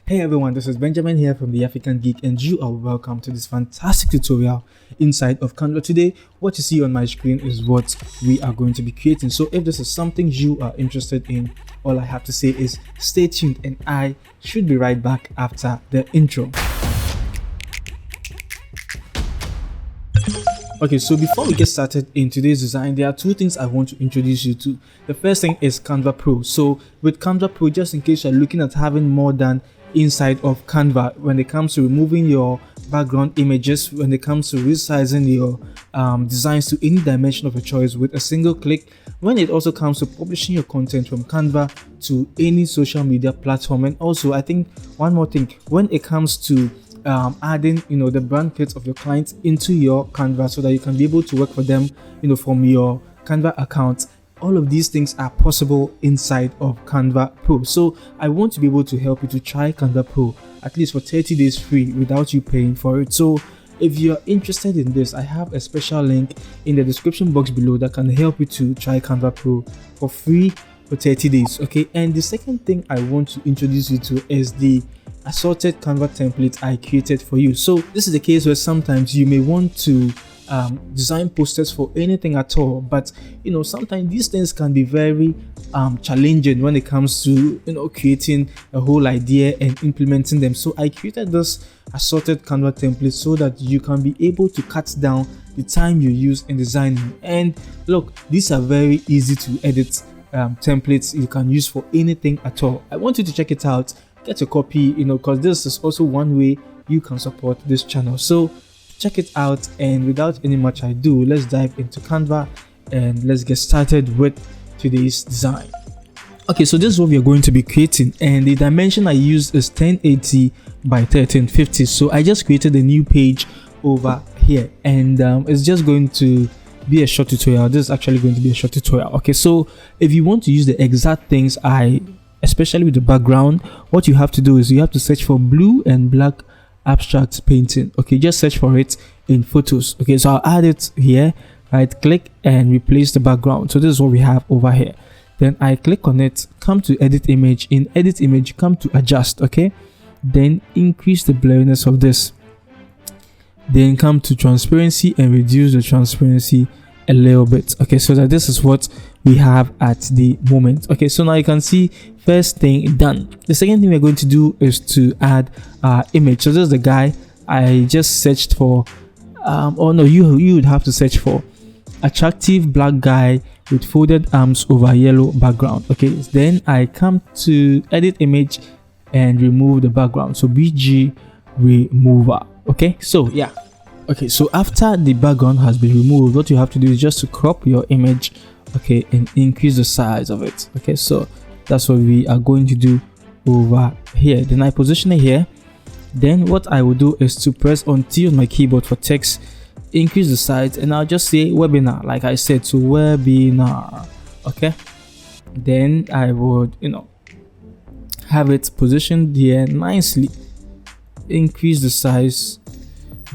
Hey everyone, this is Benjamin here from the African Geek, and you are welcome to this fantastic tutorial inside of Canva. Today, what you see on my screen is what we are going to be creating. So if this is something you are interested in, all I have to say is stay tuned, and I should be right back after the intro. Okay, so before we get started in today's design, there are two things I want to introduce you to. The first thing is Canva Pro. So with Canva Pro, just in case you're looking at having more than inside of Canva when it comes to removing your background images, when it comes to resizing your designs to any dimension of your choice with a single click, when it also comes to publishing your content from Canva to any social media platform. And also, I think one more thing, when it comes to adding the brand kits of your clients into your Canva so that you can be able to work for them from your Canva account. All of these things are possible inside of Canva Pro. So I want to be able to help you to try Canva Pro at least for 30 days free without you paying for it. So if you're interested in this, I have a special link in the description box below that can help you to try Canva Pro for free for 30 days. Okay, and the second thing I want to introduce you to is the assorted Canva template I created for you. So this is the case where sometimes you may want to design posters for anything at all, but sometimes these things can be very challenging when it comes to creating a whole idea and implementing them. So I created this assorted Canva template so that you can be able to cut down the time you use in designing. And look, these are very easy to edit templates you can use for anything at all. I want you to check it out, get a copy, because this is also one way you can support this channel. So check it out, and without any much ado, let's dive into Canva and let's get started with today's design. Okay, so this is what we are going to be creating, and the dimension I used is 1080 by 1350. So I just created a new page over here, and it's just going to be a short tutorial. This is actually going to be a short tutorial. Okay, so if you want to use the exact things especially with the background, what you have to do is you have to search for blue and black abstract painting. Okay, just search for it in photos. Okay, so I'll add it here, right click and replace the background. So this is what we have over here. Then I click on it, come to edit image. In edit image, come to adjust. Okay, then increase the blurriness of this, then come to transparency and reduce the transparency a little bit. Okay, so that this is what we have at the moment. Okay, so now you can see first thing done. The second thing we're going to do is to add image. So this is the guy I just searched for. You would have to search for attractive black guy with folded arms over yellow background. Okay, then I come to edit image and remove the background. So BG remover. Okay, so yeah. Okay, so after the background has been removed, what you have to do is just to crop your image, okay, and increase the size of it. Okay, so that's what we are going to do over here. Then I position it here. Then what I will do is to press on T on my keyboard for text, increase the size, and I'll just say webinar, like I said, to webinar. Okay, then I would have it positioned here nicely, increase the size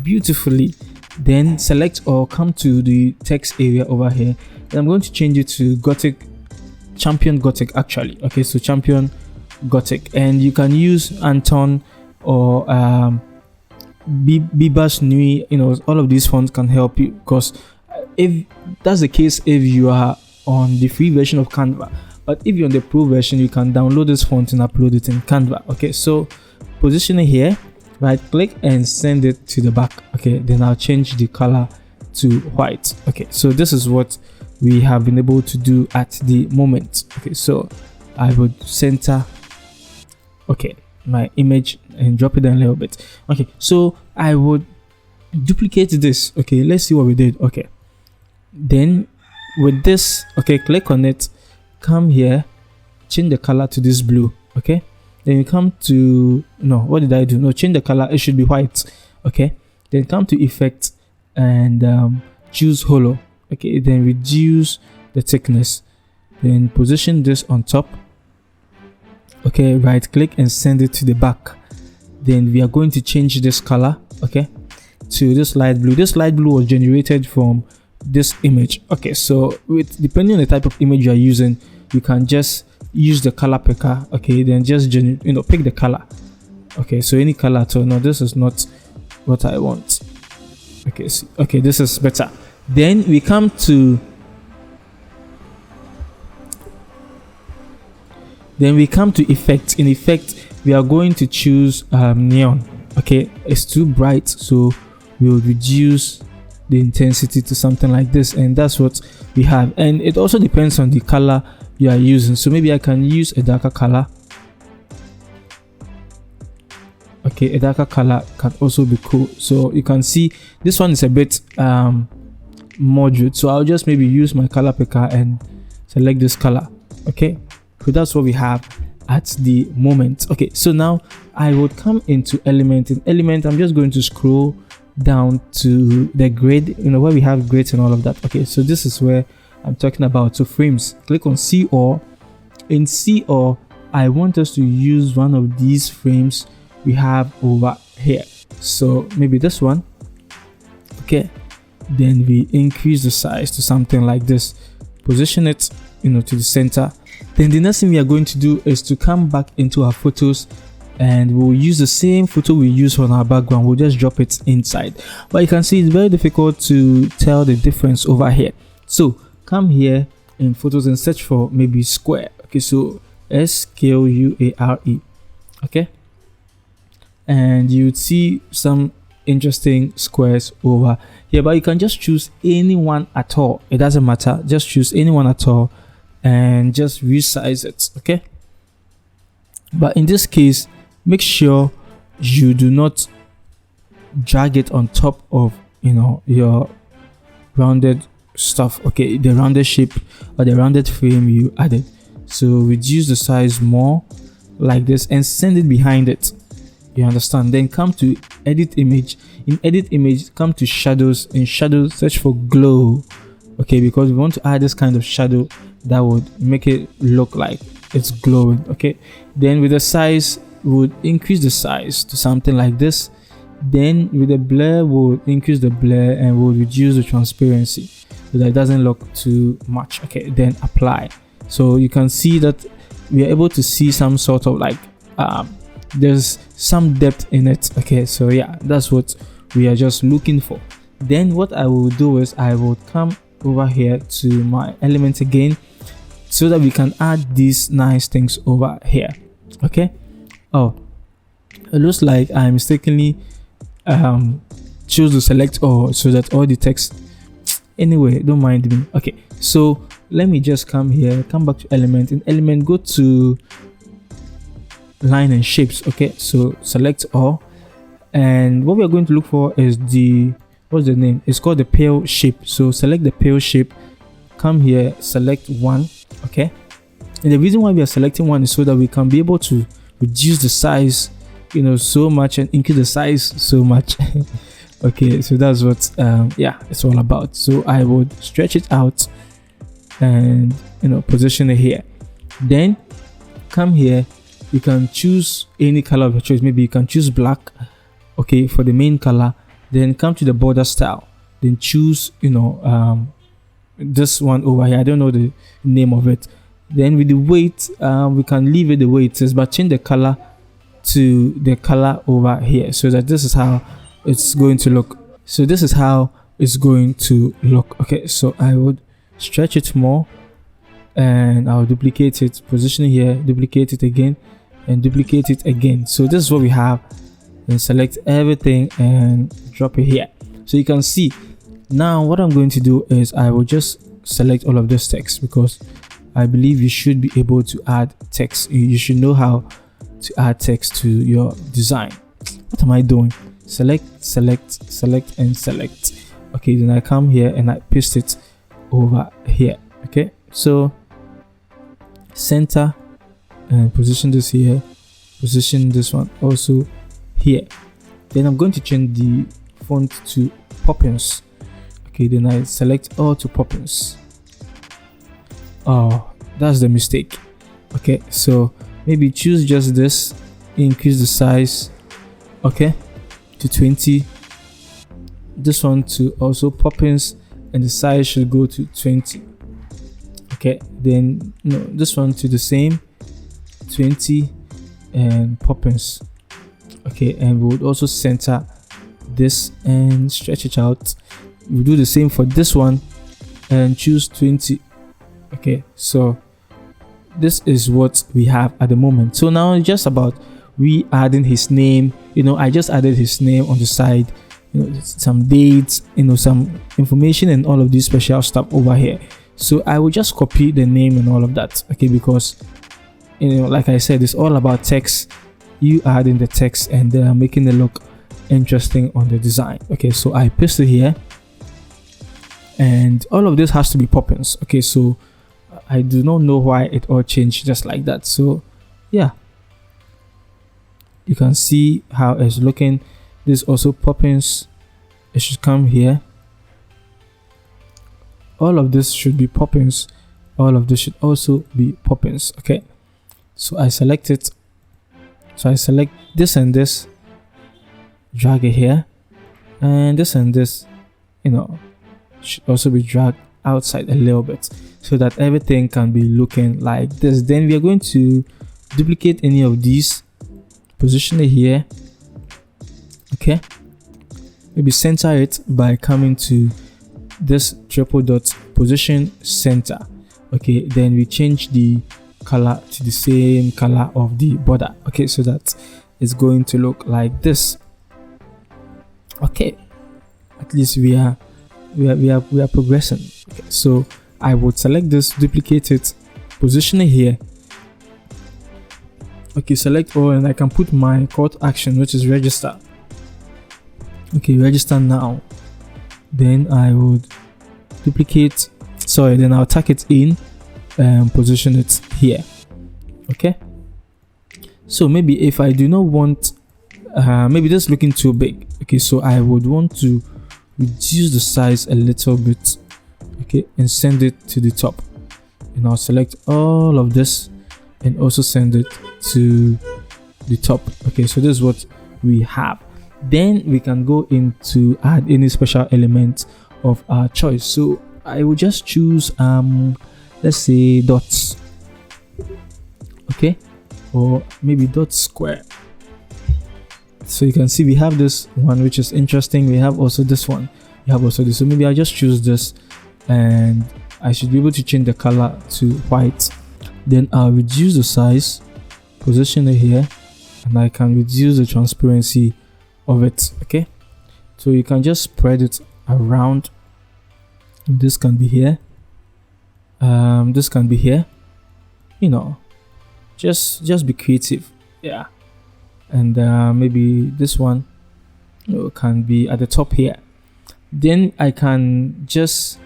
beautifully, then select or come to the text area over here, and I'm going to change it to Gothic, Champion Gothic actually. Okay, so Champion Gothic, and you can use Anton or Bibas Nui. All of these fonts can help you, because if that's the case, if you are on the free version of Canva, but if you're on the pro version, you can download this font and upload it in Canva. Okay, so position it here, right click and send it to the back. Okay, then I'll change the color to white. Okay, so this is what we have been able to do at the moment. Okay, so I would center my image and drop it down a little bit. Okay, so I would duplicate this. Okay, let's see what we did. Okay, then with this, okay, click on it, come here, change the color to this blue. Okay, then you come to what did I do? No, change the color, it should be white. Okay, then come to effect and choose hollow. Okay, then reduce the thickness, then position this on top. Okay, right click and send it to the back. Then we are going to change this color, okay, to this light blue. This light blue was generated from this image. Okay, so depending on the type of image you are using, you can just use the color picker. Okay, then just pick the color. Okay, so any color at all. No, this is not what I want. Okay, see, okay, this is better. Then we come to effect. In effect, we are going to choose neon. Okay, it's too bright, so we'll reduce the intensity to something like this, and that's what we have. And it also depends on the color you are using, so maybe I can use a darker color. Okay, a darker color can also be cool. So you can see this one is a bit moderate, so I'll just maybe use my color picker and select this color. Okay, so that's what we have at the moment. Okay, so now I would come into element. In element, I'm just going to scroll down to the grid, where we have grids and all of that. Okay, so this is where I'm talking about. So frames, click on C, or in C, or I want us to use one of these frames we have over here. So maybe this one. Okay, then we increase the size to something like this, position it to the center. Then the next thing we are going to do is to come back into our photos, and we'll use the same photo we use on our background. We'll just drop it inside, but you can see it's very difficult to tell the difference over here. So come here in photos and search for maybe square. Okay, so SQUARE. Okay, and you'd see some interesting squares over here, but you can just choose any one at all. It doesn't matter, just choose any one at all and just resize it. Okay, but in this case, make sure you do not drag it on top of your rounded stuff. Okay, the rounded shape or the rounded frame you added. So reduce the size more like this and send it behind it. You understand? Then come to edit image. In edit image, come to shadows. In shadows, search for glow. Okay, because we want to add this kind of shadow that would make it look like it's glowing. Okay, then with the size, we would increase the size to something like this. Then with the blur, we'll increase the blur and we'll reduce the transparency so that it doesn't look too much. Okay, then apply. So you can see that we are able to see some sort of like there's some depth in it. Okay, so yeah, that's what we are just looking for. Then what I will do is I will come over here to my element again, so that we can add these nice things over here. Okay, oh, it looks like I mistakenly choose to select all, so that all the text, anyway, don't mind me. Okay, so let me just come here, come back to element. In element, go to line and shapes. Okay, so select all, and what we are going to look for is what's the name? It's called the pale shape. So select the pale shape, come here, select one. Okay, and the reason why we are selecting one is so that we can be able to reduce the size so much and increase the size so much. Okay, so that's what yeah, it's all about. So I would stretch it out and position it here. Then come here, you can choose any color of your choice. Maybe you can choose black, okay, for the main color. Then come to the border style, then choose this one over here. I don't know the name of it. Then with the weight, we can leave it the way it is, but change the color to the color over here, so that this is how it's going to look. So this is how it's going to look. Okay, so I would stretch it more and I'll duplicate it, position it here, duplicate it again and duplicate it again. So this is what we have. Then select everything and drop it here. So you can see now what I'm going to do is I will just select all of this text, because I believe you should be able to add text. You should know how to add text to your design. What am I doing? Select, and select. Okay, then I come here and I paste it over here. Okay, so center and position this here, position this one also here. Then I'm going to change the font to Poppins. Okay, then I select all to Poppins. Oh, that's the mistake. Okay, so maybe choose just this, increase the size, okay, to 20. This one to also Poppins, and the size should go to 20. Okay, then this one to the same 20 and Poppins. Okay, and we would also center this and stretch it out. We'll do the same for this one and choose 20. Okay, so this is what we have at the moment. So now it's just about we adding his name. I just added his name on the side, some dates, some information and all of this special stuff over here. So I will just copy the name and all of that. Okay, because like I said, it's all about text. You adding the text and making it look interesting on the design. Okay, so I paste it here, and all of this has to be poppins. Okay, so I do not know why it all changed just like that. So yeah, you can see how it's looking. This also poppins. It should come here. All of this should be poppins. All of this should also be poppins. Okay, so I select it. So I select this and this, drag it here, and this should also be dragged outside a little bit so that everything can be looking like this. Then we are going to duplicate any of these, position it here. Okay, maybe center it by coming to this triple dot, position center. Okay, then we change the color to the same color of the border. Okay, so that it's going to look like this. Okay, at least we are progressing. Okay, so I would select this, duplicate it, position it here. Okay, select all, and I can put my call to action, which is register. Okay, register now. Then I would then I'll tuck it in and position it here. Okay, so maybe if I do not want maybe this is looking too big. Okay, so I would want to reduce the size a little bit. Okay, and send it to the top, and I'll select all of this and also send it to the top. Okay, so this is what we have. Then we can go into add any special element of our choice. So I will just choose let's say dots. Okay, or maybe dot square. So you can see we have this one, which is interesting. We have also this one. We have also this. So maybe I'll just choose this, and I should be able to change the color to white. Then I'll reduce the size, position it here, and I can reduce the transparency of it. Okay, so you can just spread it around. This can be here, this can be here. Just be creative. Yeah, and maybe this one can be at the top here. Then I can just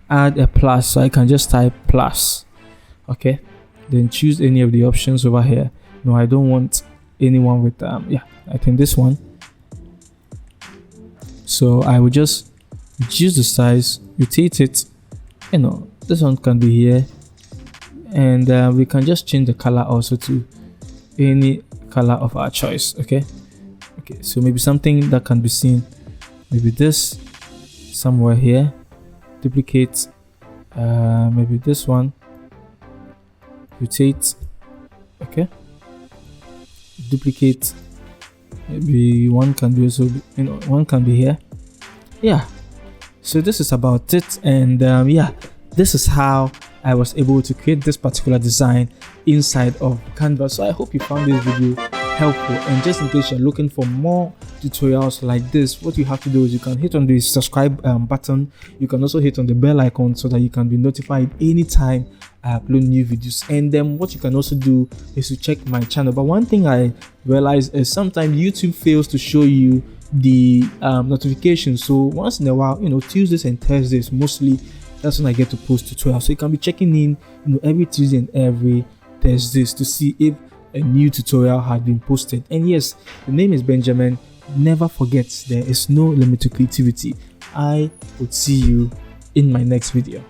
add a plus, so I can just type plus. Okay, then choose any of the options over here. No, I don't want anyone with I think this one. So I will just reduce the size, rotate it. This one can be here, and we can just change the color also to any color of our choice. Okay, so maybe something that can be seen, maybe this somewhere here. Duplicate maybe this one, rotate. Okay, duplicate, maybe one can be also one can be here. Yeah, so this is about it, and this is how I was able to create this particular design inside of Canva. So I hope you found this video helpful, and just in case you're looking for more tutorials like this, what you have to do is you can hit on the subscribe button. You can also hit on the bell icon so that you can be notified anytime I upload new videos. And then what you can also do is to check my channel. But one thing I realized is sometimes YouTube fails to show you the notifications. So once in a while, Tuesdays and Thursdays mostly, that's when I get to post tutorials. So you can be checking in every Tuesday and every Thursdays to see if a new tutorial had been posted. And yes, the name is Benjamin. Never forget, there is no limit to creativity. I would see you in my next video.